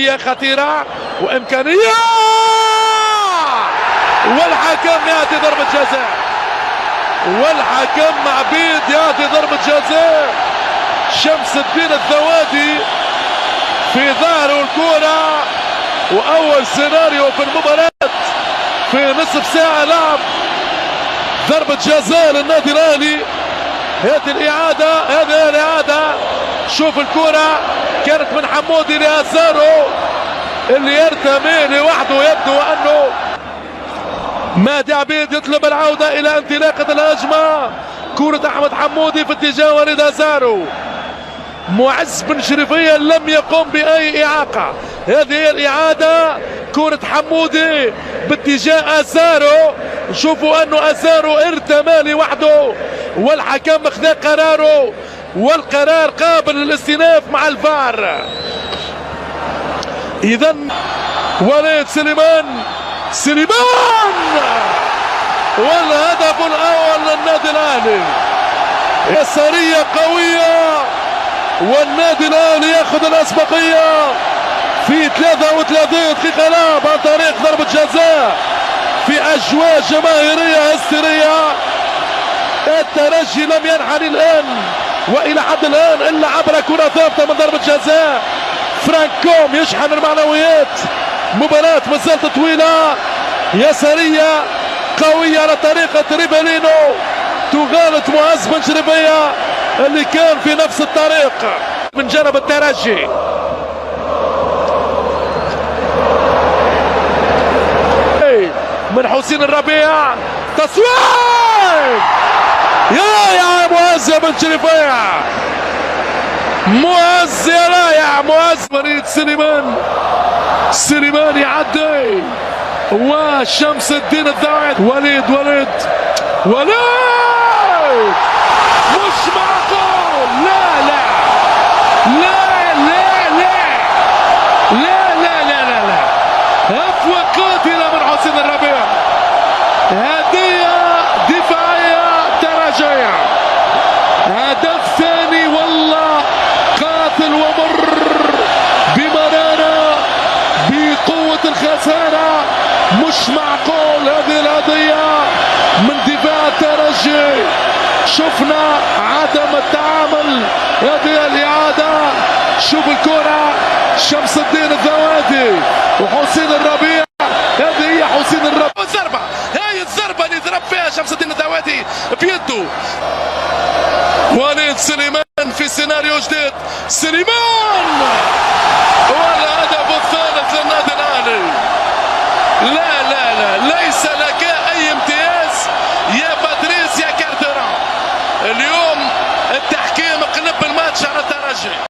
خطيرة وإمكانية، والحكم يعطي ضربة جزاء، والحكم عبيد يعطي ضربة جزاء. شمس الدين الذوادي في ظهره الكرة، وأول سيناريو في المباراة في نصف ساعة لعب ضربة جزاء للنادي الأهلي. هذه الإعادة. شوف الكرة كانت من حمودي لأزارو اللي يرتمي لوحده. يبدو أنه مهدي عبيد يطلب العودة إلى انطلاقة الهجمة. كرة أحمد حمودي في اتجاه وليد أزارو. معز بن شريفية لم يقم بأي إعاقة. هذه هي الإعادة. كرة حمودي باتجاه أزارو. شوفوا أنه أزارو ارتمى لوحده، والحكم اخذ قراره، والقرار قابل للاستئناف مع الفار. إذا وليد سليمان والهدف الأول للنادي الأهلي. يسارية قوية، والنادي الأهلي يأخذ الأسبقية في 33 دقيقة لعب عن طريق ضربة جزاء في أجواء جماهيرية هستيرية. الترجي لم ينحني الآن وإلى حد الآن إلا عبر كرة ثابتة من ضربة جزاء. فرانكوم يشحن المعنويات. مباراة مازالت طويلة، يسارية قوية على طريقة ريبالينو تغالط معز بن شريفية اللي كان في نفس الطريق من جانب الترجي. من حسين الربيع تصوير يا معز بن شريفية. معز يا رائع معز. مريض سليمان يعدي، وشمس الدين الذوادي. وليد مش معقول. لا هفوة قاتلة من حسين الربيع. هدية دفاعية ترجية. هدف ثاني والله قاتل ومر بمرارة بقوة الخسارة. مش معقول هذه الهدية من دفاع الترجي. شفنا عدم التعامل. هذه الإعادة. شوف الكرة شمس الدين الذوادي وحسين الربيع. هذه هي حسين الربيع. الضربة، هاي الضربة اللي ضرب فيها شمس الدين الذوادي بيده. وليد سليمان في سيناريو جديد. والهدف الثالث للنادي الأهلي. لا ليس لك أي امتياز يا باتريس يا كارتيران. اليوم التحكيم قلب الماتش على الترجي.